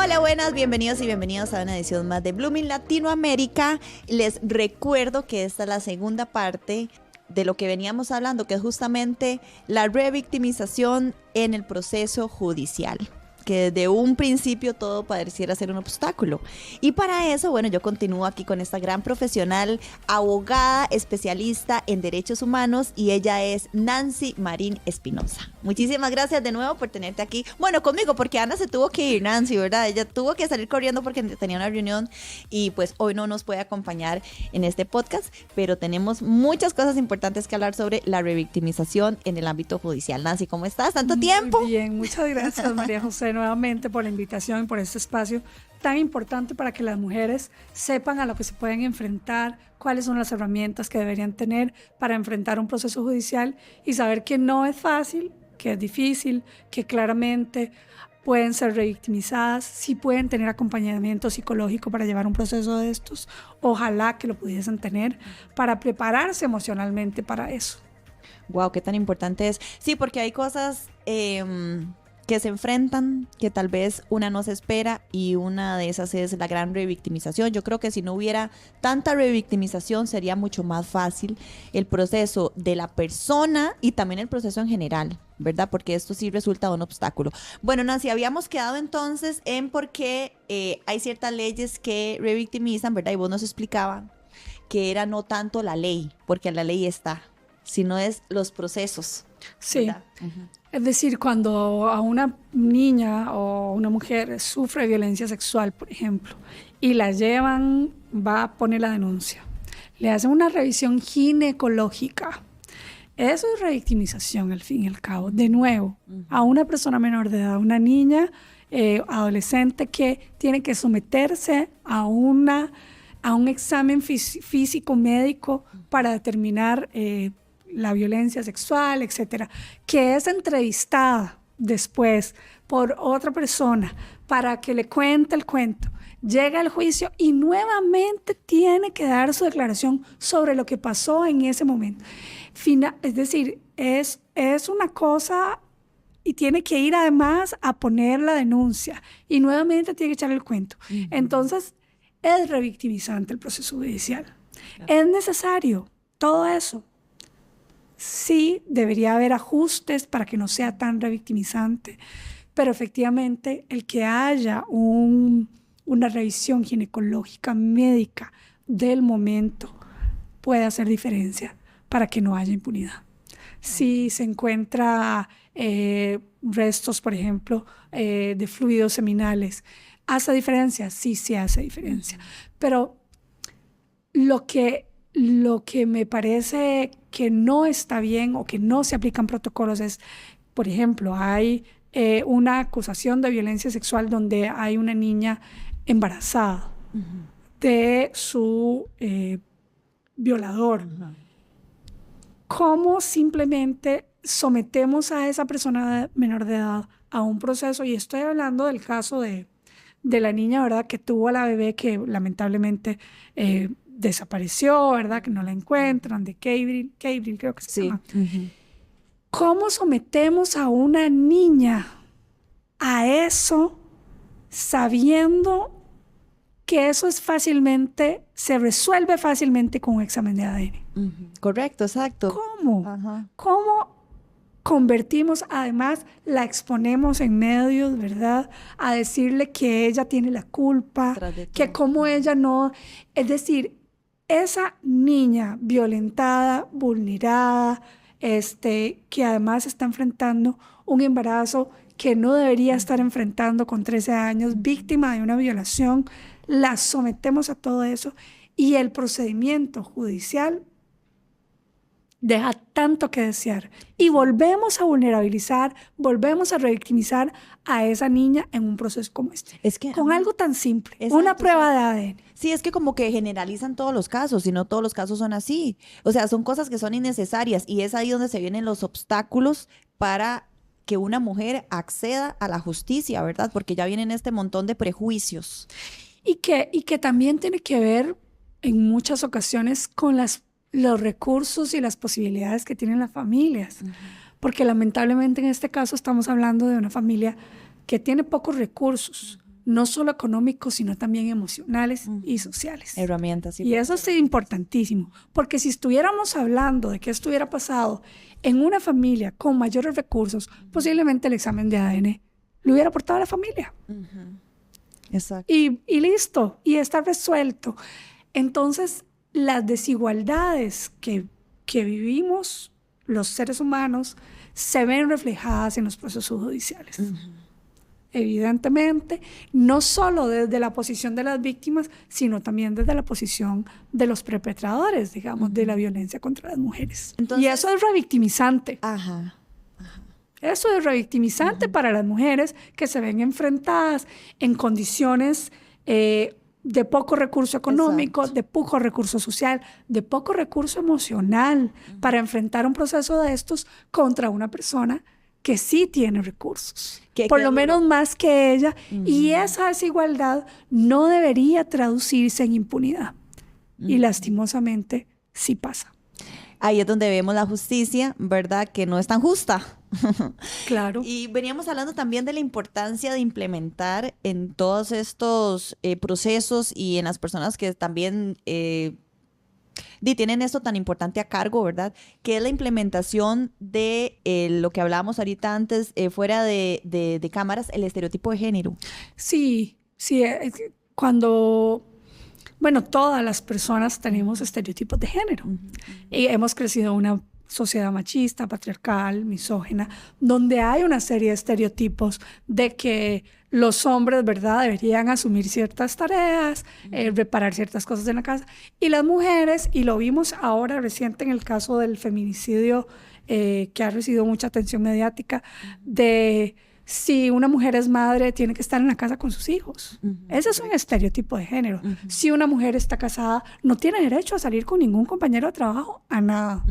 Hola, buenas, bienvenidos y bienvenidos a una edición más de Blooming Latinoamérica. Les recuerdo que esta es la segunda parte de lo que veníamos hablando, que es justamente la revictimización en el proceso judicial, que desde un principio todo pareciera ser un obstáculo. Y para eso, bueno, yo continúo aquí con esta gran profesional, abogada, especialista en derechos humanos, y ella es Nancy Marín Espinosa. Muchísimas gracias de nuevo por tenerte aquí. Bueno, conmigo, porque Ana se tuvo que ir, Nancy, ¿verdad? Ella tuvo que salir corriendo porque tenía una reunión y pues hoy no nos puede acompañar en este podcast, pero tenemos muchas cosas importantes que hablar sobre la revictimización en el ámbito judicial. Nancy, ¿cómo estás? ¿Tanto tiempo? Muy bien, muchas gracias, María José, nuevamente por la invitación y por este espacio tan importante para que las mujeres sepan a lo que se pueden enfrentar, cuáles son las herramientas que deberían tener para enfrentar un proceso judicial y saber que no es fácil, que es difícil, que claramente pueden ser revictimizadas, sí pueden tener acompañamiento psicológico para llevar un proceso de estos, ojalá que lo pudiesen tener para prepararse emocionalmente para eso. Wow, qué tan importante es. Sí, porque hay cosas que se enfrentan, que tal vez una no se espera, y una de esas es la gran revictimización. Yo creo que si no hubiera tanta revictimización sería mucho más fácil el proceso de la persona y también el proceso en general, ¿verdad? Porque esto sí resulta un obstáculo. Bueno, Nancy, habíamos quedado entonces en por qué hay ciertas leyes que revictimizan, ¿verdad? Y vos nos explicabas que era no tanto la ley, porque la ley está, sino es los procesos. Sí, es decir, cuando a una niña o una mujer sufre violencia sexual, por ejemplo, y la llevan, va a poner la denuncia, le hacen una revisión ginecológica. Eso es revictimización, al fin y al cabo. De nuevo, a una persona menor de edad, una niña, adolescente que tiene que someterse a un examen físico médico para determinar la violencia sexual, etcétera, que es entrevistada después por otra persona para que le cuente el cuento. Llega al juicio y nuevamente tiene que dar su declaración sobre lo que pasó en ese momento. Es decir, es una cosa, y tiene que ir además a poner la denuncia y nuevamente tiene que echar el cuento. Entonces, es revictimizante el proceso judicial. Claro. Es necesario todo eso. Sí, debería haber ajustes para que no sea tan revictimizante, pero efectivamente el que haya una revisión ginecológica médica del momento puede hacer diferencia para que no haya impunidad. Si se encuentra restos, por ejemplo, de fluidos seminales, ¿hace diferencia? Sí, sí hace diferencia. Pero lo que me parece que no está bien o que no se aplican protocolos es, por ejemplo, hay una acusación de violencia sexual donde hay una niña embarazada de su violador. ¿Cómo simplemente sometemos a esa persona menor de edad a un proceso? Y estoy hablando del caso de la niña, ¿verdad?, que tuvo a la bebé que lamentablemente desapareció, ¿verdad?, que no la encuentran, de Cabril creo que se llama. ¿Cómo sometemos a una niña a eso sabiendo que eso se resuelve fácilmente con un examen de ADN? Correcto, exacto. ¿Cómo? ¿Cómo convertimos, además la exponemos en medios, ¿verdad?, a decirle que ella tiene la culpa, que como ella no, es decir, esa niña violentada, vulnerada, que además está enfrentando un embarazo que no debería estar enfrentando con 13 años, víctima de una violación, la sometemos a todo eso y el procedimiento judicial deja tanto que desear. Y volvemos a vulnerabilizar, volvemos a revictimizar a esa niña en un proceso como este. Es que, con algo tan simple, exacto, una prueba de ADN. Sí, es que como que generalizan todos los casos, y no todos los casos son así. O sea, son cosas que son innecesarias, y es ahí donde se vienen los obstáculos para que una mujer acceda a la justicia, ¿verdad? Porque ya vienen este montón de prejuicios. Y que también tiene que ver en muchas ocasiones con los recursos y las posibilidades que tienen las familias. Porque lamentablemente en este caso estamos hablando de una familia que tiene pocos recursos, no solo económicos, sino también emocionales y sociales. Herramientas. Y eso es importantísimo, porque si estuviéramos hablando de qué estuviera pasado en una familia con mayores recursos, posiblemente el examen de ADN lo hubiera aportado a la familia. Exacto. Y listo, y está resuelto. Entonces, las desigualdades que vivimos los seres humanos se ven reflejadas en los procesos judiciales. Evidentemente, no solo desde la posición de las víctimas, sino también desde la posición de los perpetradores, digamos, de la violencia contra las mujeres. Entonces, y eso es revictimizante. Eso es revictimizante para las mujeres que se ven enfrentadas en condiciones de poco recurso económico, de poco recurso social, de poco recurso emocional para enfrentar un proceso de estos contra una persona que sí tiene recursos, por lo menos más que ella, y esa desigualdad no debería traducirse en impunidad. Y lastimosamente sí pasa. Ahí es donde vemos la justicia, ¿verdad? Que no es tan justa. Claro. Y veníamos hablando también de la importancia de implementar en todos estos procesos y en las personas que también tienen esto tan importante a cargo, ¿verdad? Que es la implementación de lo que hablábamos ahorita antes, fuera de cámaras, el estereotipo de género. Sí, cuando... Bueno, todas las personas tenemos estereotipos de género. Y hemos crecido en una sociedad machista, patriarcal, misógina, donde hay una serie de estereotipos de que los hombres, ¿verdad?, deberían asumir ciertas tareas, reparar ciertas cosas en la casa. Y las mujeres, y lo vimos ahora reciente en el caso del feminicidio, que ha recibido mucha atención mediática, de... Si una mujer es madre, tiene que estar en la casa con sus hijos. Ese es un estereotipo de género. Si una mujer está casada, no tiene derecho a salir con ningún compañero de trabajo, a nada.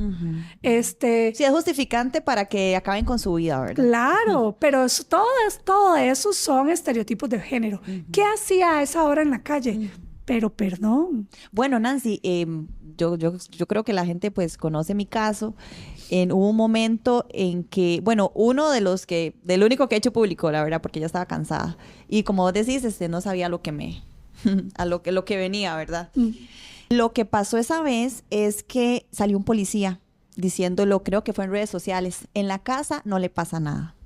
Sí, es justificante para que acaben con su vida, ¿verdad? Claro, pero todo eso son estereotipos de género. ¿Qué hacía a esa hora en la calle? Pero perdón. Bueno, Nancy, yo creo que la gente pues conoce mi caso. Hubo un momento en que, bueno, del único que he hecho público, la verdad, porque ya estaba cansada. Y como vos decís, no sabía lo que venía, ¿verdad? Lo que pasó esa vez es que salió un policía diciéndolo, creo que fue en redes sociales, en la casa no le pasa nada.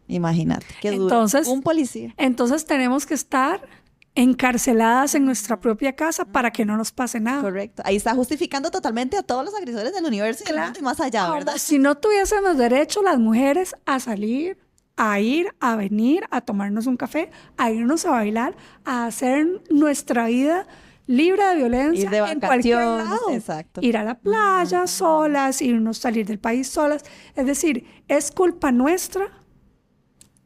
Imagínate, qué duro. Entonces, un policía. Entonces tenemos que estar encarceladas en nuestra propia casa para que no nos pase nada. Correcto. Ahí está justificando totalmente a todos los agresores del universo y del mundo y más allá, ¿verdad? Si no tuviésemos derecho las mujeres a salir, a ir, a venir, a tomarnos un café, a irnos a bailar, a hacer nuestra vida libre de violencia, ir de en cualquier vacaciones, lado. exacto. Ir a la playa solas, salir del país solas. Es decir, es culpa nuestra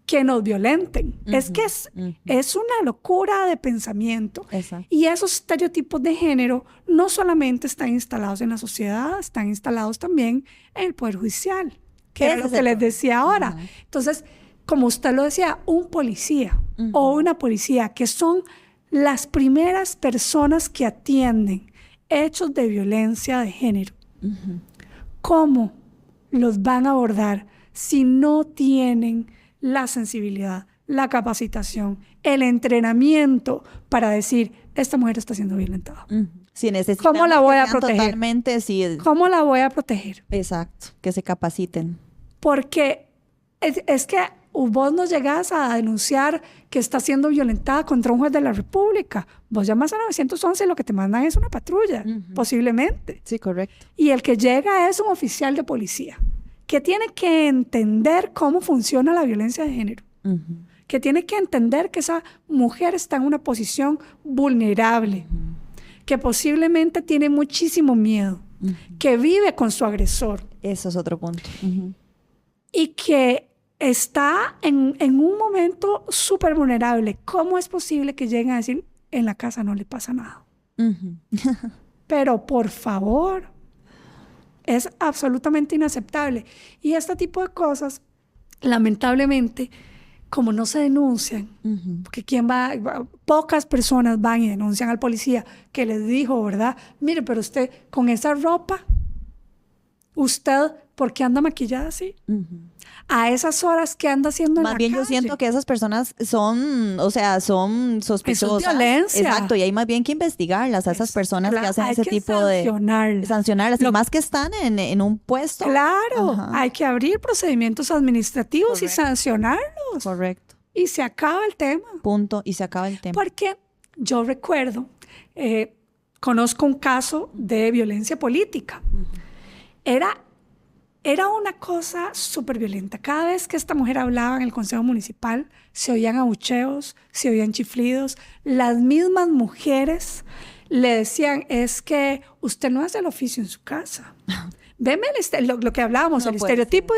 que nos violenten. Es que es una locura de pensamiento. Exacto. Y esos estereotipos de género no solamente están instalados en la sociedad, están instalados también en el Poder Judicial, que era lo que les decía ahora. Entonces, como usted lo decía, un policía o una policía, que son las primeras personas que atienden hechos de violencia de género, ¿cómo los van a abordar si no tienen la sensibilidad, la capacitación, el entrenamiento para decir, esta mujer está siendo violentada? Si ¿Cómo la voy a proteger? Totalmente, sí. ¿Cómo la voy a proteger? Exacto, que se capaciten. Porque es que vos no llegás a denunciar que está siendo violentada contra un juez de la República. Vos llamas a 911 y lo que te mandan es una patrulla, posiblemente. Sí, correcto. Y el que llega es un oficial de policía, que tiene que entender cómo funciona la violencia de género, que tiene que entender que esa mujer está en una posición vulnerable, que posiblemente tiene muchísimo miedo, que vive con su agresor. Eso es otro punto. Y que está en un momento súper vulnerable. ¿Cómo es posible que lleguen a decir, en la casa no le pasa nada? Pero por favor, es absolutamente inaceptable. Y este tipo de cosas, lamentablemente, como no se denuncian, porque pocas personas van y denuncian al policía que les dijo, ¿verdad? Mire, pero usted con esa ropa, usted ¿por qué anda maquillada así? Ujú. A esas horas que anda haciendo en la Más bien yo calle. siento que esas personas son, o sea, son sospechosas. Eso es violencia. Exacto, y hay más bien que investigarlas a esas personas que hacen hay ese que tipo de... Sancionarlas. Y más que están en un puesto. Claro, Ajá. hay que abrir procedimientos administrativos y Correcto. sancionarlos. Correcto. Y se acaba el tema. Punto. Y se acaba el tema. Porque yo recuerdo, conozco un caso de violencia política. Era una cosa súper violenta. Cada vez que esta mujer hablaba en el Consejo Municipal, se oían abucheos, se oían chiflidos. Las mismas mujeres le decían, es que usted no hace el oficio en su casa. Veme lo que hablábamos, No el puede estereotipo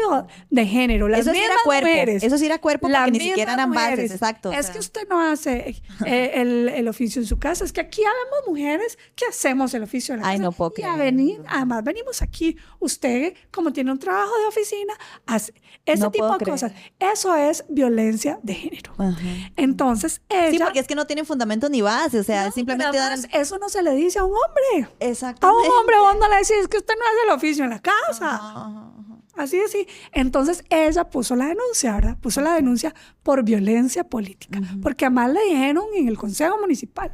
de género. Las Eso sí era mismas cuerpo. mujeres. Eso sí era cuerpo porque Las ni siquiera mismas eran bases. mujeres. Exacto. Es que usted no hace el oficio en su casa. Es que aquí habemos mujeres que hacemos el oficio en la casa. No puedo Y creer. además venimos aquí. Usted, como tiene un trabajo de oficina, hace ese No tipo puedo de creer. cosas. Eso es violencia de género. Ajá. Entonces, ella... Sí, porque es que no tienen fundamento ni base. O sea, No, simplemente pero dar... además, eso no se le dice a un hombre. A Exactamente. un hombre vos no le decís que usted no hace el oficio en la casa. Ajá. Así es, sí. Entonces ella puso la denuncia, ¿verdad? Puso la denuncia por violencia política. Porque además le dijeron en el Consejo Municipal,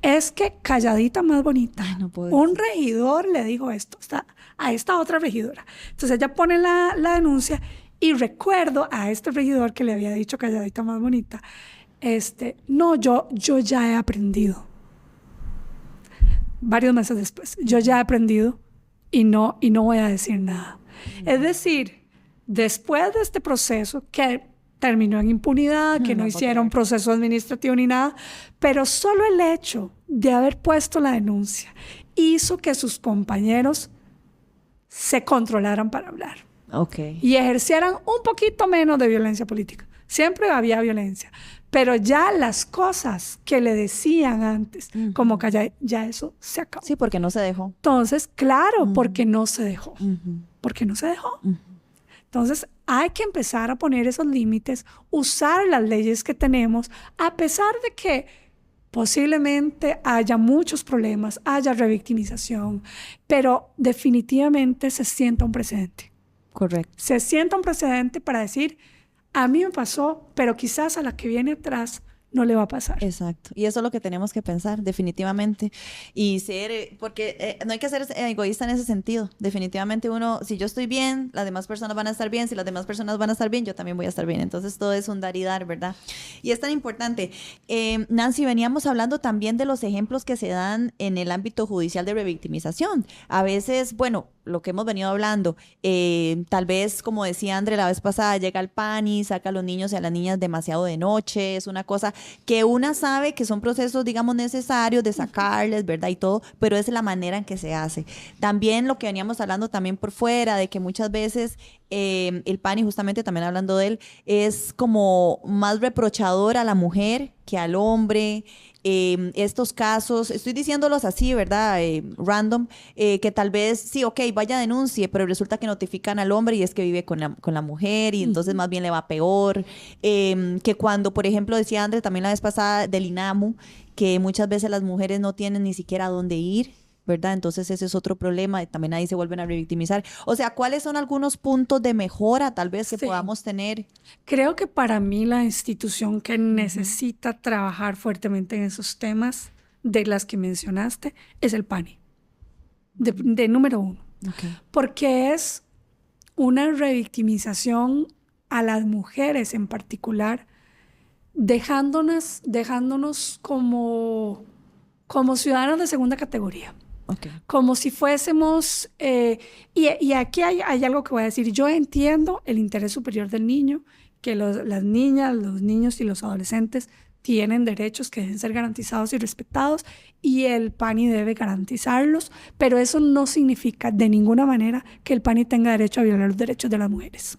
es que calladita más bonita. Ay, no puedo Un decir. regidor le dijo esto a esta otra regidora. Entonces ella pone la denuncia y recuerdo a este regidor que le había dicho calladita más bonita, no, yo ya he aprendido. Varios meses después, yo ya he aprendido y no voy a decir nada. Es decir, después de este proceso que terminó en impunidad, que no hicieron proceso administrativo ni nada, pero solo el hecho de haber puesto la denuncia hizo que sus compañeros se controlaran para hablar y ejercieran un poquito menos de violencia política. Siempre había violencia, pero ya las cosas que le decían antes, como que ya eso se acabó. Sí, porque no se dejó. Entonces, claro, porque no se dejó. Ujú. Porque no se dejó. Entonces, hay que empezar a poner esos límites, usar las leyes que tenemos, a pesar de que posiblemente haya muchos problemas, haya revictimización, pero definitivamente se sienta un precedente. Correcto. Se sienta un precedente para decir, a mí me pasó, pero quizás a la que viene atrás no le va a pasar. Exacto. Y eso es lo que tenemos que pensar, definitivamente. Y ser, porque no hay que ser egoísta en ese sentido. Definitivamente uno, si yo estoy bien, las demás personas van a estar bien. Si las demás personas van a estar bien, yo también voy a estar bien. Entonces todo es un dar y dar, ¿verdad? Y es tan importante. Nancy, veníamos hablando también de los ejemplos que se dan en el ámbito judicial de revictimización. A veces, bueno, lo que hemos venido hablando, tal vez, como decía André la vez pasada, llega el PANI, saca a los niños y a las niñas demasiado de noche, es una cosa que una sabe que son procesos, digamos, necesarios de sacarles, ¿verdad? Y todo, pero es la manera en que se hace. También lo que veníamos hablando también por fuera, de que muchas veces el PANI, justamente también hablando de él, es como más reprochador a la mujer que al hombre. Estos casos, estoy diciéndolos así, ¿verdad? Random, que tal vez, sí, ok, vaya denuncie, pero resulta que notifican al hombre y es que vive con la mujer y entonces más bien le va peor. Que cuando, por ejemplo, decía André también la vez pasada del INAMU, que muchas veces las mujeres no tienen ni siquiera a dónde ir, ¿verdad? Entonces ese es otro problema, también ahí se vuelven a revictimizar. O sea, ¿cuáles son algunos puntos de mejora tal vez que podamos tener? Creo que para mí la institución que necesita trabajar fuertemente en esos temas de las que mencionaste es el PANI, de número uno. Porque es una revictimización a las mujeres en particular, dejándonos como ciudadanos de segunda categoría. Como si fuésemos, y aquí hay algo que voy a decir, yo entiendo el interés superior del niño, que las niñas, los niños y los adolescentes tienen derechos que deben ser garantizados y respetados, y el PANI debe garantizarlos, pero eso no significa de ninguna manera que el PANI tenga derecho a violar los derechos de las mujeres.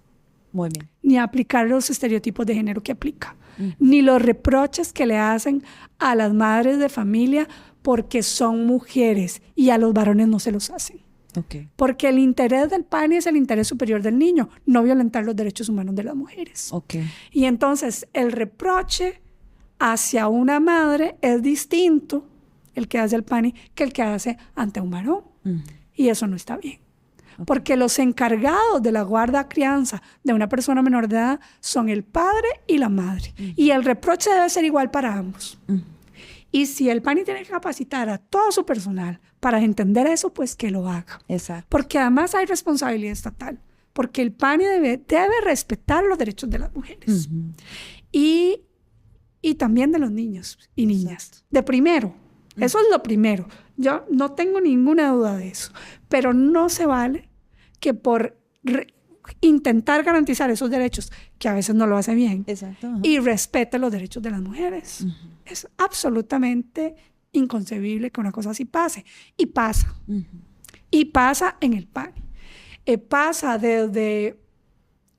Muy bien. Ni a aplicar los estereotipos de género que aplica, ni los reproches que le hacen a las madres de familia porque son mujeres y a los varones no se los hacen. Porque el interés del PANI es el interés superior del niño, no violentar los derechos humanos de las mujeres. Y entonces el reproche hacia una madre es distinto, el que hace el PANI, que el que hace ante un varón. Y eso no está bien. Porque los encargados de la guarda crianza de una persona menor de edad son el padre y la madre. Y el reproche debe ser igual para ambos. Y si el PANI tiene que capacitar a todo su personal para entender eso, pues que lo haga. Exacto. Porque además hay responsabilidad estatal. Porque el PANI debe respetar los derechos de las mujeres. Y también de los niños y niñas. Exacto. De primero. Eso es lo primero. Yo no tengo ninguna duda de eso. Pero no se vale que por intentar garantizar esos derechos, que a veces no lo hace bien, exacto, y respete los derechos de las mujeres. Es absolutamente inconcebible que una cosa así pase. Y pasa. Y pasa en el PANI. Pasa desde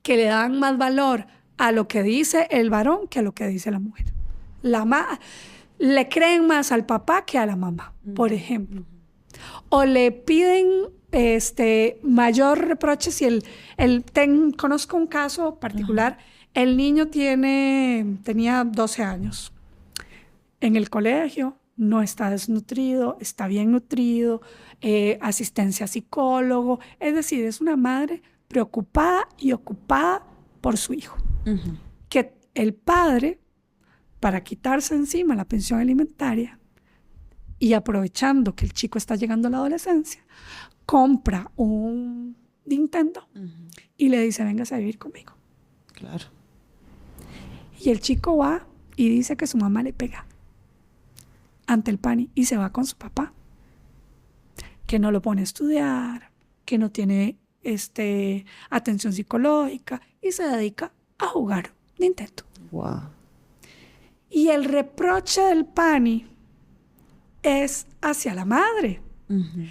que le dan más valor a lo que dice el varón que a lo que dice la mujer. Le creen más al papá que a la mamá, por ejemplo. O le piden mayor reproche si conozco un caso particular. El niño tenía 12 años. En el colegio no está desnutrido, está bien nutrido, asistencia a psicólogo. Es decir, es una madre preocupada y ocupada por su hijo. Que el padre, para quitarse encima la pensión alimentaria y aprovechando que el chico está llegando a la adolescencia, compra un Nintendo y le dice, véngase a vivir conmigo. Claro. Y el chico va y dice que su mamá le pega ante el PANI y se va con su papá, que no lo pone a estudiar, que no tiene atención psicológica y se dedica a jugar Nintendo. Wow. Y el reproche del PANI es hacia la madre,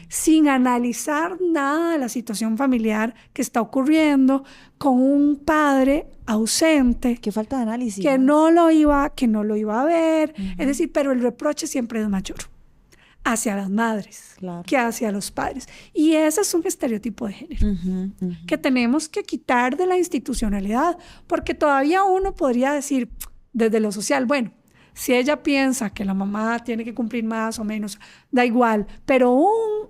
sin analizar nada de la situación familiar que está ocurriendo con un padre ausente. Qué falta de análisis. Que no lo iba a ver. Es decir, pero el reproche siempre es mayor hacia las madres, claro, que hacia los padres. Y ese es un estereotipo de género que tenemos que quitar de la institucionalidad, porque todavía uno podría decir desde lo social, bueno, si ella piensa que la mamá tiene que cumplir más o menos, da igual, pero un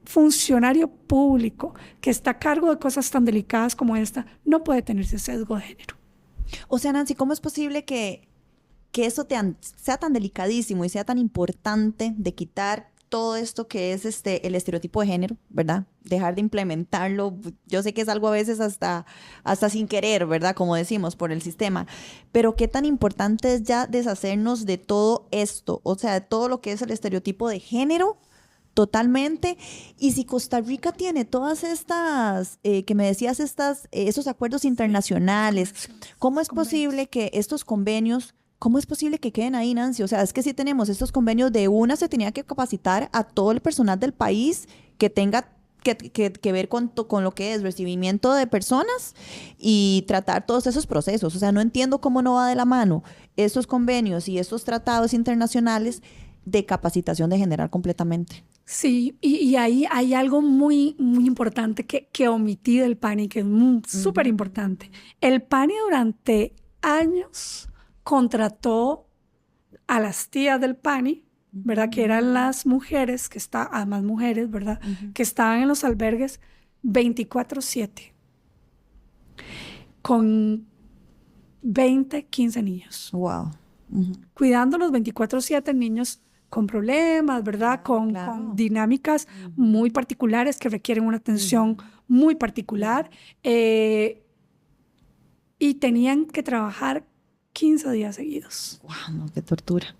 funcionario público que está a cargo de cosas tan delicadas como esta no puede tener ese sesgo de género. O sea, Nancy, ¿cómo es posible que eso sea tan delicadísimo y sea tan importante de quitar todo esto que es el estereotipo de género, ¿verdad? Dejar de implementarlo. Yo sé que es algo a veces hasta sin querer, ¿verdad? Como decimos, por el sistema. Pero qué tan importante es ya deshacernos de todo esto, o sea, de todo lo que es el estereotipo de género, totalmente. Y si Costa Rica tiene todas estas, que me decías, esos acuerdos internacionales, ¿cómo es posible que estos convenios, cómo es posible que queden ahí, Nancy? O sea, es que si tenemos estos convenios, de una se tenía que capacitar a todo el personal del país que tenga que ver con lo que es recibimiento de personas y tratar todos esos procesos. O sea, no entiendo cómo no va de la mano estos convenios y estos tratados internacionales de capacitación de general completamente. Sí, y ahí hay algo muy, muy importante que omití del PANI, que es súper importante. El PANI durante años contrató a las tías del PANI, ¿verdad? Que eran las mujeres, además mujeres, ¿verdad? Que estaban en los albergues 24/7 con 20, 15 niños. Wow. Cuidando los 24/7 niños con problemas, ¿verdad? Con dinámicas muy particulares que requieren una atención muy particular. Y tenían que trabajar 15 días seguidos. ¡Wow! No, ¡qué tortura!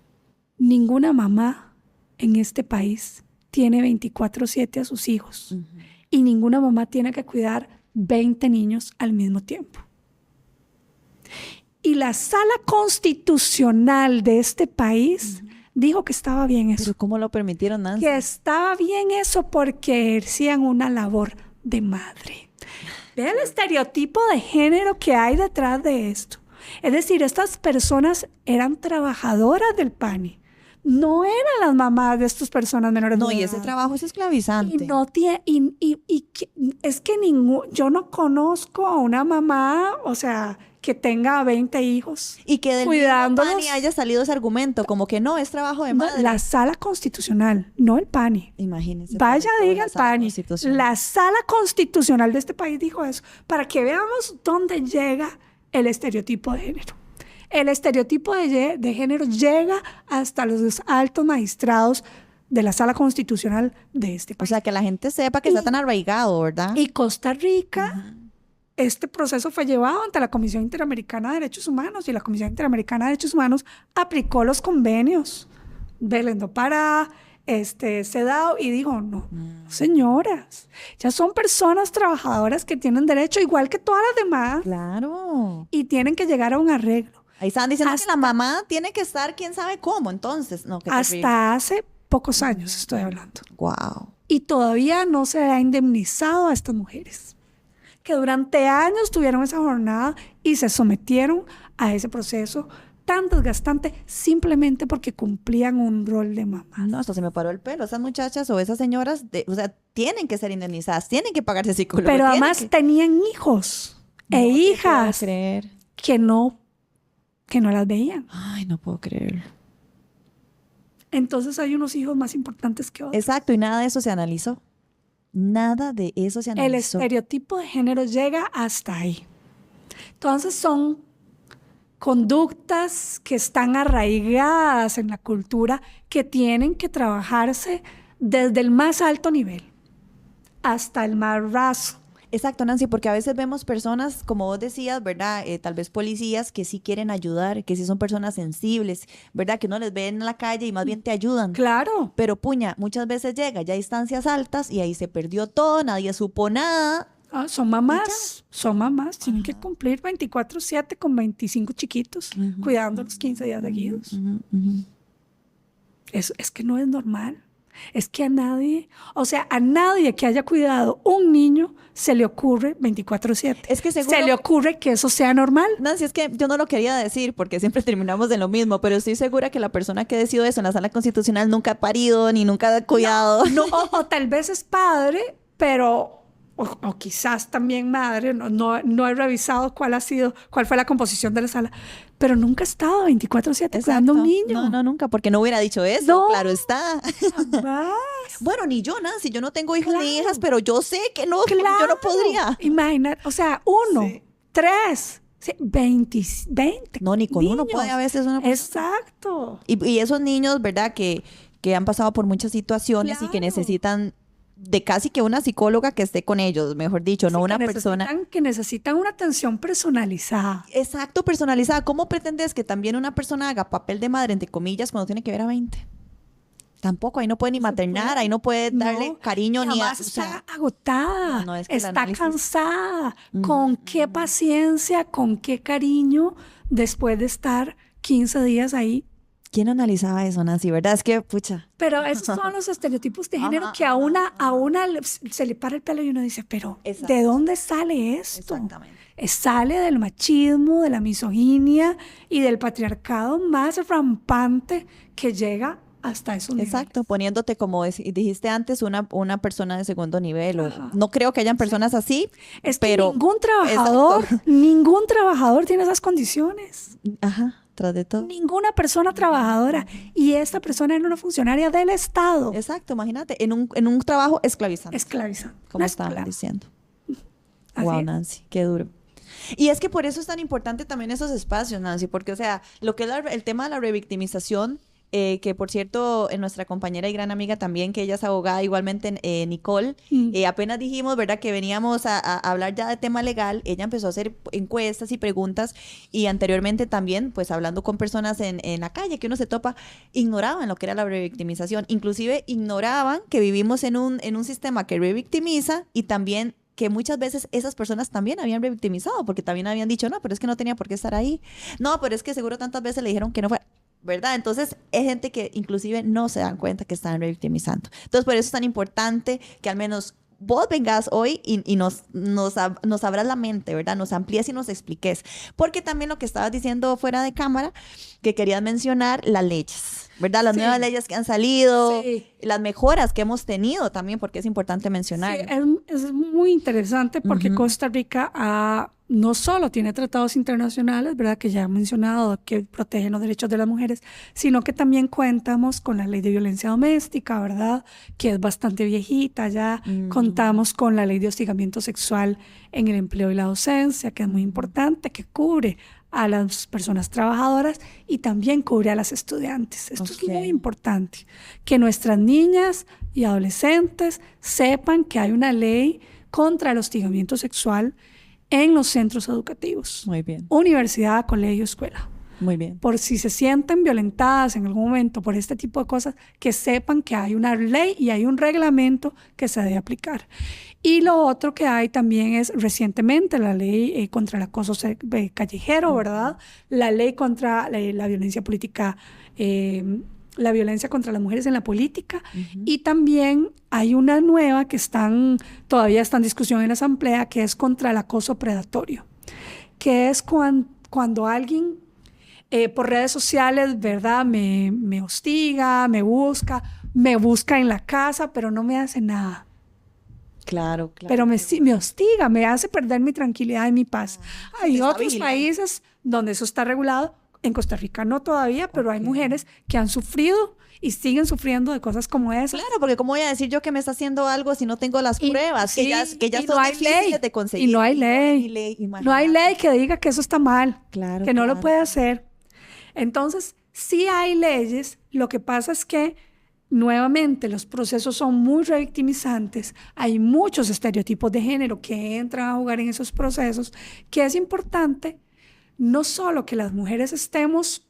Ninguna mamá en este país tiene 24/7 a sus hijos. Y ninguna mamá tiene que cuidar 20 niños al mismo tiempo. Y la Sala Constitucional de este país dijo que estaba bien eso. ¿Pero cómo lo permitieron, Nancy? Que estaba bien eso porque ejercían una labor de madre. Ve el estereotipo de género que hay detrás de esto. Es decir, estas personas eran trabajadoras del PANI, no eran las mamás de estas personas menores de No, y edad. ese trabajo es esclavizante. Y no tiene, es que yo no conozco a una mamá, o sea, que tenga 20 hijos. Y que del cuidándolos. mismo PANI haya salido ese argumento, como que no, es trabajo de madre. La sala constitucional, no el PANI. Imagínense. Vaya, todo, diga la el sala PANI. constitucional. La sala constitucional de este país dijo eso, para que veamos dónde llega el estereotipo de género. El estereotipo de género llega hasta los altos magistrados de la sala constitucional de este O país. sea, que la gente sepa que está tan arraigado, ¿verdad? Y Costa Rica, este proceso fue llevado ante la Comisión Interamericana de Derechos Humanos y la Comisión Interamericana de Derechos Humanos aplicó los convenios Belén do Pará, CEDAW, y dijo, no, señoras, ya son personas trabajadoras que tienen derecho igual que todas las demás Claro. y tienen que llegar a un arreglo. Ahí estaban diciendo que Hasta- la mamá tiene que estar quién sabe cómo, entonces. No, qué Hasta hace pocos años estoy hablando. Wow. Y todavía no se ha indemnizado a estas mujeres que durante años tuvieron esa jornada y se sometieron a ese proceso tan desgastante simplemente porque cumplían un rol de mamá. No, hasta se me paró el pelo. Esas muchachas o esas señoras, o sea, tienen que ser indemnizadas, tienen que pagarse psicólogo. Pero tienen además que... tenían hijos No e te hijas puedo creer. que no las veían. Ay, no puedo creerlo. Entonces hay unos hijos más importantes que otros. Exacto, y nada de eso se analizó. Nada de eso se El analizó. estereotipo de género llega hasta ahí. Entonces son conductas que están arraigadas en la cultura que tienen que trabajarse desde el más alto nivel hasta el más raso. Exacto, Nancy, porque a veces vemos personas, como vos decías, ¿verdad? Tal vez policías que sí quieren ayudar, que sí son personas sensibles, ¿verdad? Que uno les ve en la calle y más bien te ayudan. Claro. Pero puña, muchas veces llega ya a instancias altas y ahí se perdió todo, nadie supo nada. Son mamás, tienen que cumplir 24/7 con 25 chiquitos, cuidando los 15 días seguidos. Es que no es normal. Es que a nadie que haya cuidado un niño se le ocurre 24/7. Es que seguro... Se le ocurre que eso sea normal. Nancy, es que yo no lo quería decir porque siempre terminamos en lo mismo, pero estoy segura que la persona que decidió eso en la sala constitucional nunca ha parido ni nunca ha cuidado. No, o tal vez es padre, pero... O quizás también madre, no he revisado cuál fue la composición de la sala, pero nunca ha estado 24/7 cuidando a un niño. No, nunca, porque no hubiera dicho eso, No. claro está. Jamás. Bueno, ni yo, Nancy, yo no tengo hijos ni Claro. hijas, pero yo sé que no, Claro. yo no podría. Imagínate, o sea, 1, Sí. 3, 20. No, ni con uno niños. puede a veces una persona. Exacto. Y esos niños, ¿verdad? Que han pasado por muchas situaciones y que Claro. necesitan de casi que una psicóloga que esté con ellos, mejor dicho, no Sí, una que persona. que necesitan una atención personalizada. Exacto, personalizada. ¿Cómo pretendes que también una persona haga papel de madre, entre comillas, cuando tiene que ver a 20? Tampoco, ahí no puede ni maternar, ahí no puede darle No, cariño y ni a... además está agotada, No, es que el está análisis- cansada. ¿Con qué paciencia, con qué cariño después de estar 15 días ahí? ¿Quién analizaba eso, Nancy? ¿Verdad? Es que, pucha. Pero esos son los estereotipos de género Ajá, que a una se le para el pelo y uno dice, pero Exacto. ¿de dónde sale esto? Exactamente. Sale del machismo, de la misoginia y del patriarcado más rampante que llega hasta esos niveles. Exacto, poniéndote como dijiste antes, una persona de segundo nivel. Ajá. No creo que hayan personas así, Es que pero... ningún trabajador tiene esas condiciones. Ajá, tras de todo. Ninguna persona trabajadora. Y esta persona era una funcionaria del Estado. Exacto, imagínate, en un trabajo esclavizante, Esclavizada. como Una estaban esclava. diciendo. Así Wow, es. Nancy, qué duro. Y es que por eso es tan importante también esos espacios, Nancy, porque, o sea, lo que es el tema de la revictimización, que por cierto, nuestra compañera y gran amiga también, que ella es abogada, igualmente Nicole, apenas dijimos, ¿verdad?, que veníamos a hablar ya de tema legal, ella empezó a hacer encuestas y preguntas, y anteriormente también, pues hablando con personas en la calle que uno se topa, ignoraban lo que era la revictimización, inclusive ignoraban que vivimos en un sistema que revictimiza y también que muchas veces esas personas también habían revictimizado, porque también habían dicho, no, pero es que no tenía por qué estar ahí. No, pero es que seguro tantas veces le dijeron que no fue, ¿verdad? Entonces, es gente que inclusive no se dan cuenta que están revictimizando. Entonces, por eso es tan importante que al menos vos vengas hoy y nos abras la mente, ¿verdad? Nos amplíes y nos expliques. Porque también lo que estabas diciendo fuera de cámara, que querías mencionar las leyes, ¿verdad? Las nuevas leyes que han salido, las mejoras que hemos tenido también, porque es importante mencionar. Sí, es muy interesante porque Costa Rica no solo tiene tratados internacionales, ¿verdad? Que ya he mencionado, que protegen los derechos de las mujeres, sino que también contamos con la ley de violencia doméstica, ¿verdad? Que es bastante viejita ya. Contamos con la ley de hostigamiento sexual en el empleo y la docencia, que es muy importante, que cubre a las personas trabajadoras y también cubre a las estudiantes. Esto es muy importante, que nuestras niñas y adolescentes sepan que hay una ley contra el hostigamiento sexual en los centros educativos. Muy bien. Universidad, colegio, escuela. Muy bien. Por si se sienten violentadas en algún momento por este tipo de cosas, que sepan que hay una ley y hay un reglamento que se debe aplicar. Y lo otro que hay también es recientemente la ley contra el acoso callejero, ¿verdad? La ley contra la violencia política, la violencia contra las mujeres en la política. Y también hay una nueva que todavía está en discusión en la Asamblea, que es contra el acoso predatorio, que es cuando alguien por redes sociales, ¿verdad? Me hostiga, me busca en la casa, pero no me hace nada. Claro. Pero me hostiga, me hace perder mi tranquilidad y mi paz. Hay otros países donde eso está regulado. En Costa Rica no todavía, pero hay mujeres que han sufrido y siguen sufriendo de cosas como esas. Claro, porque ¿cómo voy a decir yo que me está haciendo algo si no tengo las pruebas? Que ya son no hay difíciles ley, de conseguir. Y no hay ley. No hay ley que diga que eso está mal, que no lo puede hacer. Entonces, sí hay leyes. Lo que pasa es que nuevamente los procesos son muy revictimizantes. Hay muchos estereotipos de género que entran a jugar en esos procesos, que es importante no solo que las mujeres estemos,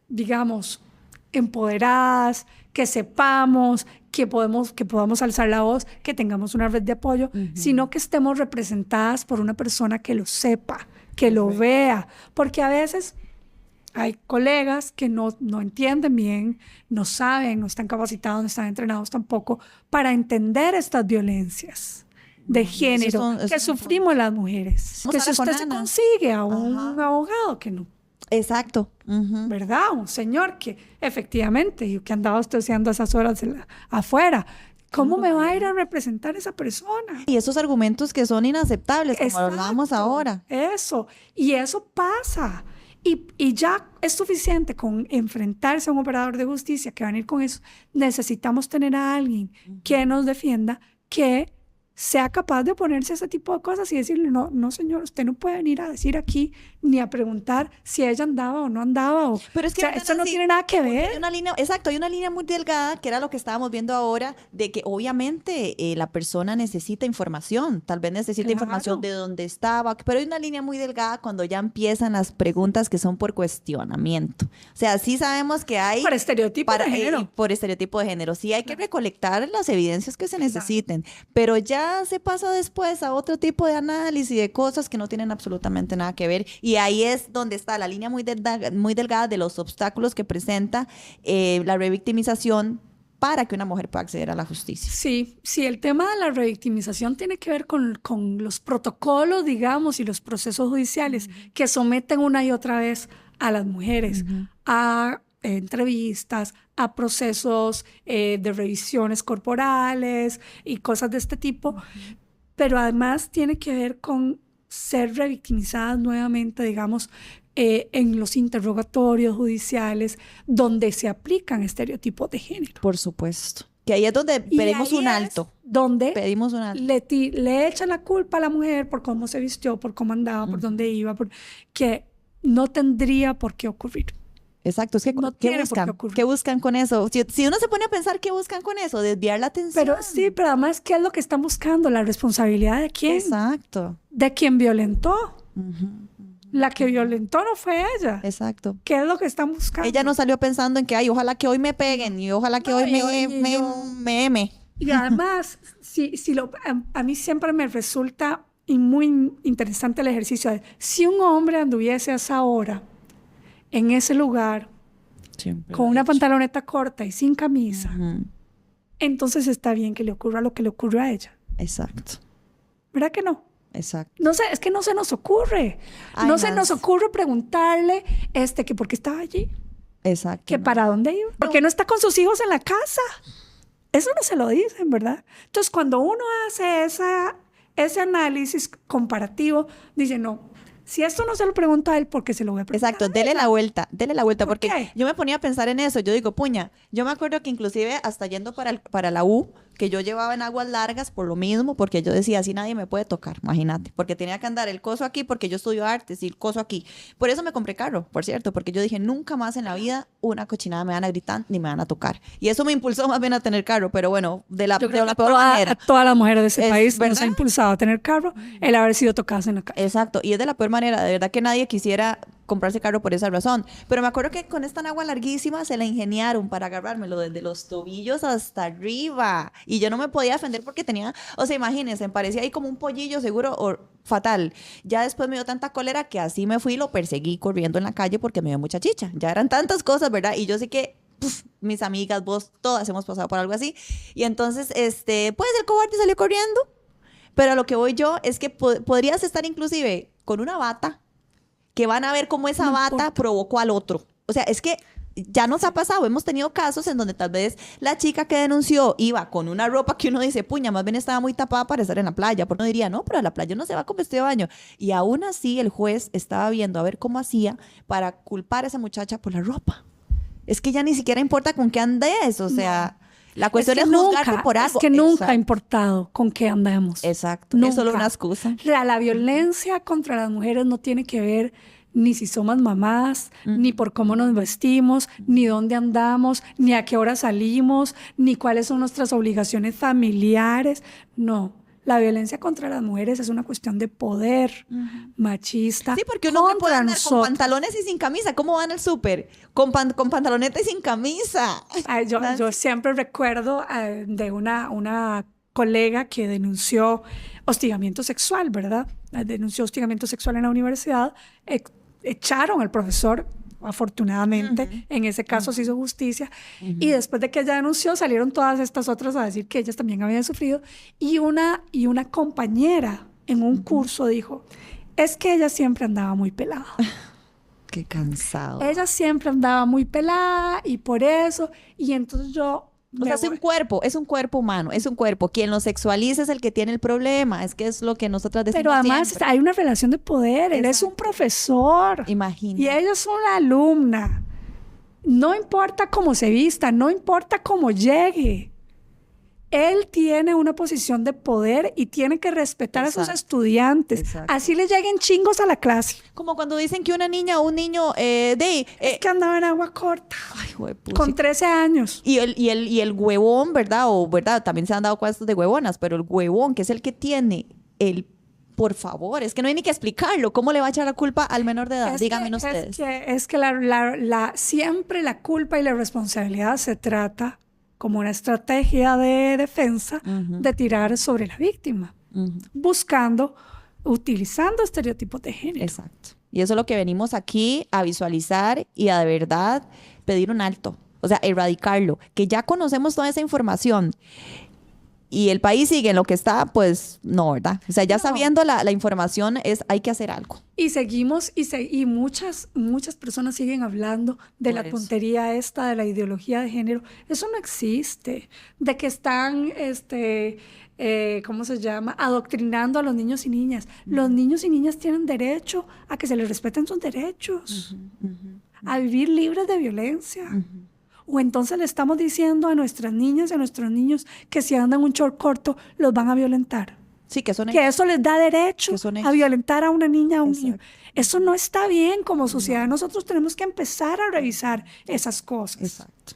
digamos, empoderadas, que sepamos, que podamos alzar la voz, que tengamos una red de apoyo, sino que estemos representadas por una persona que lo sepa, que lo vea, porque a veces hay colegas que no entienden bien, no saben, no están capacitados, no están entrenados tampoco para entender estas violencias de género que sufrimos las mujeres. Que si usted se consigue a un abogado que no. Exacto. ¿Verdad? Un señor que efectivamente, y que andaba usted haciendo esas horas afuera, ¿cómo me va a ir a representar esa persona? Y esos argumentos que son inaceptables, como hablábamos ahora. Eso. Y eso pasa. Y ya es suficiente con enfrentarse a un operador de justicia que va a ir con eso. Necesitamos tener a alguien que nos defienda, que sea capaz de oponerse a ese tipo de cosas y decirle, no señor, usted no puede venir a decir aquí ni a preguntar si ella andaba o no andaba. Pero es que esto no tiene nada que ver. Hay una línea muy delgada, que era lo que estábamos viendo ahora, de que obviamente la persona necesita información, tal vez necesita información de dónde estaba, pero hay una línea muy delgada cuando ya empiezan las preguntas que son por cuestionamiento. O sea, sí sabemos que hay... Por estereotipo de género. Por estereotipo de género. Sí hay que recolectar las evidencias que se necesiten, pero ya se pasa después a otro tipo de análisis de cosas que no tienen absolutamente nada que ver, y ahí es donde está la línea muy delgada de los obstáculos que presenta la revictimización para que una mujer pueda acceder a la justicia. Sí, el tema de la revictimización tiene que ver con los protocolos, digamos, y los procesos judiciales que someten una y otra vez a las mujeres a entrevistas, a procesos de revisiones corporales y cosas de este tipo, pero además tiene que ver con ser revictimizadas nuevamente, digamos, en los interrogatorios judiciales donde se aplican estereotipos de género. Por supuesto. Que ahí es donde pedimos un alto. Pedimos un alto. Le echan la culpa a la mujer por cómo se vistió, por cómo andaba, por dónde iba, que no tendría por qué ocurrir. Exacto, es que ¿qué buscan con eso? Si uno se pone a pensar, ¿qué buscan con eso? Desviar la atención. Pero además, ¿qué es lo que están buscando? ¿La responsabilidad de quién? Exacto. De quien violentó. La que violentó no fue ella. Exacto. ¿Qué es lo que están buscando? Ella no salió pensando en que, ay, ojalá que hoy me peguen y ojalá que hoy me eme. Y además, a mí siempre me resulta muy interesante el ejercicio de, si un hombre anduviese a esa hora en ese lugar, con una pantaloneta corta y sin camisa, entonces está bien que le ocurra lo que le ocurrió a ella. Exacto, ¿Verdad que no? exacto. No sé, es que no se nos ocurre. Ay, no se Nancy. nos ocurre preguntarle que por qué estaba allí, Exacto. que para dónde iba, por qué no está con sus hijos en la casa. Eso no se lo dicen, ¿verdad? Entonces, cuando uno hace ese análisis comparativo, dice, no, si esto no se lo pregunto a él, ¿por qué se lo voy a preguntar? Exacto, dele la vuelta, ¿Por porque qué? yo me ponía a pensar en eso, yo digo, puña, yo me acuerdo que inclusive hasta yendo para la U, que yo llevaba en aguas largas por lo mismo, porque yo decía, así nadie me puede tocar, imagínate, porque tenía que andar el coso aquí, porque yo estudio artes y el coso aquí. Por eso me compré carro, por cierto, porque yo dije, nunca más en la vida una cochinada me van a gritar ni me van a tocar. Y eso me impulsó más bien a tener carro, pero bueno, de la Yo creo que peor a manera. todas las mujeres de ese Es país nos verdad. ha impulsado a tener carro el haber sido tocadas en la calle. Exacto, y es de la peor manera, de verdad que nadie quisiera comprarse carro por esa razón. Pero me acuerdo que con esta agua larguísima se la ingeniaron para agarrármelo desde los tobillos hasta arriba. Y yo no me podía defender porque tenía, o sea, imagínense, parecía ahí como un pollillo seguro o fatal. Ya después me dio tanta cólera que así me fui y lo perseguí corriendo en la calle porque me dio mucha chicha. Ya eran tantas cosas, ¿verdad? Y yo sé que mis amigas, vos, todas hemos pasado por algo así. Y entonces, pues el cobarde salió corriendo. Pero a lo que voy yo es que podrías estar inclusive con una bata que van a ver cómo esa No bata importa. provocó al otro. O sea, es que ya nos ha pasado, hemos tenido casos en donde tal vez la chica que denunció iba con una ropa que uno dice, puña, más bien estaba muy tapada para estar en la playa, porque uno diría, no, pero a la playa no se va con vestido de baño. Y aún así el juez estaba viendo a ver cómo hacía para culpar a esa muchacha por la ropa. Es que ya ni siquiera importa con qué andes, o sea, la cuestión es juzgarte por algo. Es que nunca ha Exacto. importado con qué andamos. Exacto, es solo Nunca. una excusa. La violencia contra las mujeres no tiene que ver ni si somos mamás, ni por cómo nos vestimos, ni dónde andamos, ni a qué hora salimos, ni cuáles son nuestras obligaciones familiares. No, la violencia contra las mujeres es una cuestión de poder machista Sí, porque uno no puede contra andar con nosotros. pantalones y sin camisa. ¿Cómo va en el súper? Con pantaloneta y sin camisa. Ay, yo siempre recuerdo de una colega que denunció hostigamiento sexual, ¿verdad? Denunció hostigamiento sexual en la universidad. Echaron al profesor, afortunadamente. En ese caso se hizo justicia. Y después de que ella denunció, salieron todas estas otras a decir que ellas también habían sufrido. Y una compañera en un curso dijo, es que ella siempre andaba muy pelada. Qué cansado. Ella siempre andaba muy pelada y por eso, y entonces yo... O sea, es un cuerpo humano, es un cuerpo. Quien lo sexualiza es el que tiene el problema. Es que es lo que nosotras decimos Pero además siempre. hay una relación de poder. Él es un profesor Imagina. y ella es una alumna. No importa cómo se vista, no importa cómo llegue. Él tiene una posición de poder y tiene que respetar a sus Exacto. estudiantes. Exacto. Así le lleguen chingos a la clase. Como cuando dicen que una niña o un niño Es que andaba en agua corta, ay, juepucha. con 13 años. Y el huevón, ¿verdad? O, ¿verdad? También se han dado casos de huevonas, pero el huevón, que es el que tiene por favor, es que no hay ni que explicarlo. ¿Cómo le va a echar la culpa al menor de edad? Díganme ustedes. Es que siempre la culpa y la responsabilidad se trata como una estrategia de defensa de tirar sobre la víctima, utilizando estereotipos de género. Exacto. Y eso es lo que venimos aquí a visualizar y a de verdad pedir un alto. O sea, erradicarlo. Que ya conocemos toda esa información y el país sigue en lo que está, pues no, ¿verdad? O sea, ya sabiendo la información hay que hacer algo. Y seguimos, y muchas personas siguen hablando de la tontería esta, de la ideología de género. Eso no existe. De que están, ¿cómo se llama? Adoctrinando a los niños y niñas. Los niños y niñas tienen derecho a que se les respeten sus derechos. A vivir libres de violencia. O entonces le estamos diciendo a nuestras niñas y a nuestros niños que si andan un short corto, los van a violentar. Sí, que son Que eso les da derecho a violentar a una niña o a un niño. Eso no está bien como sociedad. Nosotros tenemos que empezar a revisar esas cosas. Exacto.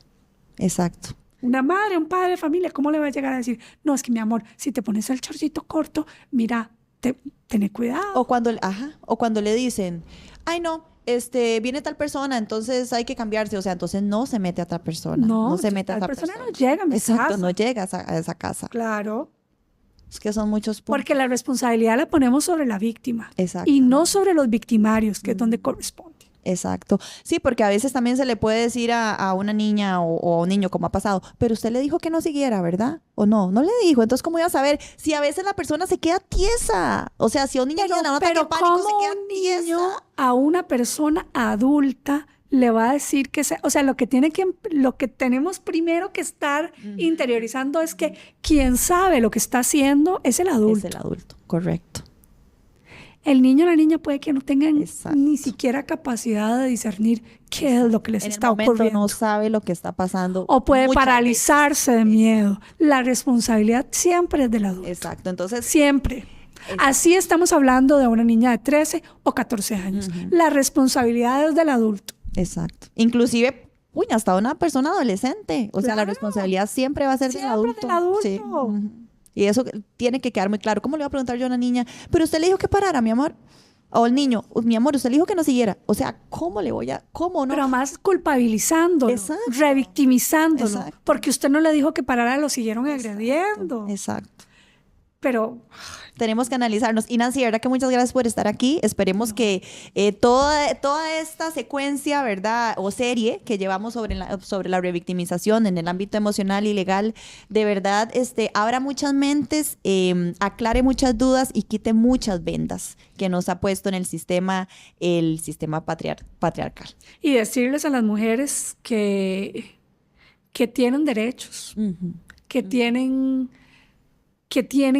Exacto. Una madre, un padre de familia, ¿cómo le va a llegar a decir? No, es que mi amor, si te pones el shortcito corto, mira, ten cuidado. O cuando le dicen, ay no, viene tal persona, entonces hay que cambiarse. O sea, entonces no se mete a tal persona. No se mete a tal esa persona. persona. No llega a mi Exacto, casa. no llega a esa casa. Claro. Es que son muchos puntos. Porque la responsabilidad la ponemos sobre la víctima. Exacto. Y no sobre los victimarios, que es donde corresponde. Exacto. Sí, porque a veces también se le puede decir a una niña o a un niño, como ha pasado, pero usted le dijo que no siguiera, ¿verdad? ¿O no? No le dijo. Entonces, ¿cómo iba a saber si a veces la persona se queda tiesa? O sea, si a un niño le da un ataque de pánico, se queda tiesa. A una persona adulta le va a decir que o sea, lo que tenemos primero que estar interiorizando es que quien sabe lo que está haciendo es el adulto. Es el adulto, correcto. El niño o la niña puede que no tengan ni siquiera capacidad de discernir qué es lo que les está ocurriendo. No sabe lo que está pasando. O puede paralizarse de miedo. La responsabilidad siempre es del adulto. Exacto. Entonces, siempre. Así estamos hablando de una niña de 13 o 14 años. La responsabilidad es del adulto. Exacto. Inclusive, hasta una persona adolescente. O sea, la responsabilidad siempre va a ser del adulto. Sí. Y eso tiene que quedar muy claro. ¿Cómo le voy a preguntar yo a una niña? Pero usted le dijo que parara, mi amor. O el niño, mi amor, usted le dijo que no siguiera. O sea, ¿cómo no? Pero más culpabilizándolo, revictimizándolo. Exacto. Porque usted no le dijo que parara, lo siguieron agrediendo. Exacto. Pero tenemos que analizarnos. Y Nancy, verdad que muchas gracias por estar aquí. Esperemos que toda esta secuencia, ¿verdad? O serie que llevamos sobre la revictimización en el ámbito emocional y legal, de verdad abra muchas mentes, aclare muchas dudas y quite muchas vendas que nos ha puesto en el sistema patriarcal. Y decirles a las mujeres que tienen derechos, que tienen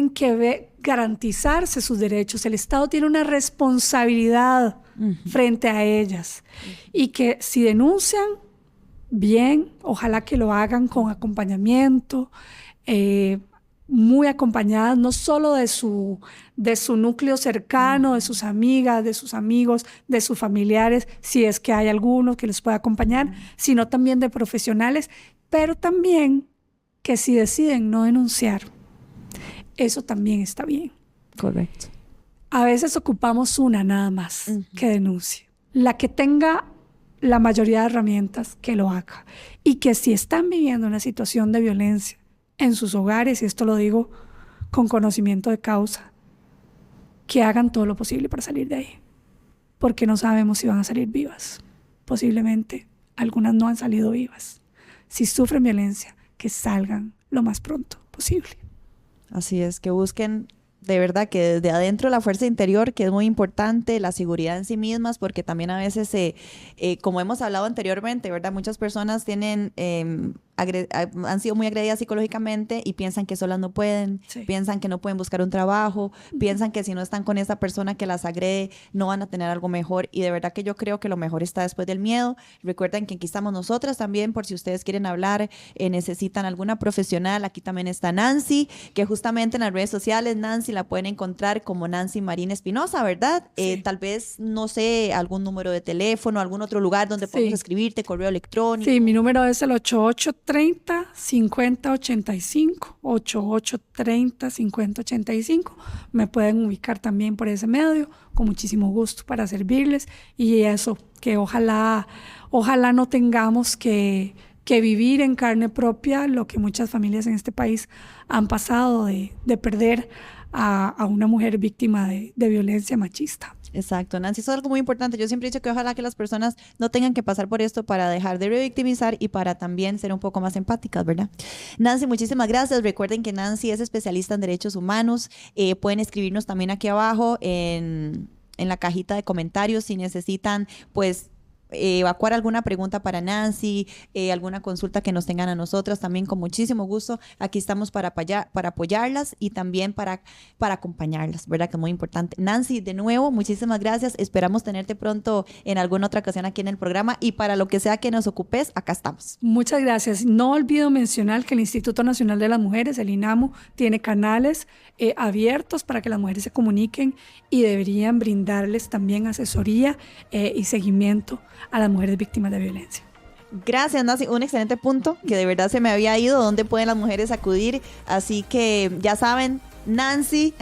que garantizarse sus derechos. El Estado tiene una responsabilidad frente a ellas. Y que si denuncian, bien, ojalá que lo hagan con acompañamiento, muy acompañadas, no solo de su núcleo cercano, de sus amigas, de sus amigos, de sus familiares, si es que hay alguno que les pueda acompañar, sino también de profesionales, pero también que si deciden no denunciar, eso también está bien. Correcto. A veces ocupamos una nada más que denuncie. La que tenga la mayoría de herramientas, que lo haga. Y que si están viviendo una situación de violencia en sus hogares, y esto lo digo con conocimiento de causa, que hagan todo lo posible para salir de ahí. Porque no sabemos si van a salir vivas. Posiblemente algunas no han salido vivas. Si sufren violencia, que salgan lo más pronto posible. Así es, que busquen de verdad que desde adentro la fuerza interior, que es muy importante, la seguridad en sí mismas, porque también a veces, como hemos hablado anteriormente, ¿verdad? Muchas personas tienen, han sido muy agredidas psicológicamente y piensan que solas no pueden, piensan que no pueden buscar un trabajo, piensan que si no están con esa persona que las agrede, no van a tener algo mejor. Y de verdad que yo creo que lo mejor está después del miedo. Recuerden que aquí estamos nosotras también, por si ustedes quieren hablar, necesitan alguna profesional. Aquí también está Nancy, que justamente en las redes sociales, Nancy la pueden encontrar como Nancy Marín Espinosa, ¿verdad? Tal vez, no sé, algún número de teléfono, algún otro lugar donde podemos escribirte, correo electrónico. Sí, mi número es el 8830-5085, 8830-5085. Me pueden ubicar también por ese medio, con muchísimo gusto para servirles. Y eso, que ojalá no tengamos que vivir en carne propia lo que muchas familias en este país han pasado de perder a una mujer víctima de violencia machista. Exacto, Nancy, eso es algo muy importante. Yo siempre he dicho que ojalá que las personas no tengan que pasar por esto para dejar de revictimizar y para también ser un poco más empáticas, ¿verdad? Nancy, muchísimas gracias. Recuerden que Nancy es especialista en derechos humanos. Pueden escribirnos también aquí abajo en la cajita de comentarios si necesitan, pues, evacuar alguna pregunta para Nancy, alguna consulta que nos tengan a nosotras, también con muchísimo gusto. Aquí estamos para apoyarlas y también para acompañarlas, ¿verdad? Que es muy importante. Nancy, de nuevo, muchísimas gracias. Esperamos tenerte pronto en alguna otra ocasión aquí en el programa y para lo que sea que nos ocupes, acá estamos. Muchas gracias. No olvido mencionar que el Instituto Nacional de las Mujeres, el INAMU, tiene canales abiertos para que las mujeres se comuniquen y deberían brindarles también asesoría y seguimiento a las mujeres víctimas de violencia. Gracias, Nancy. Un excelente punto que de verdad se me había ido. ¿Dónde pueden las mujeres acudir? Así que ya saben, Nancy,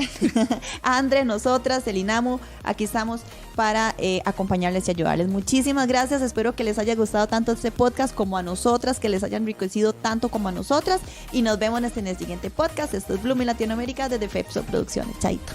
André, nosotras, el INAMU, aquí estamos para acompañarles y ayudarles. Muchísimas gracias. Espero que les haya gustado tanto este podcast como a nosotras, que les haya enriquecido tanto como a nosotras. Y nos vemos en el siguiente podcast. Esto es Blooming Latinoamérica desde FEPSO Producciones. Chaito.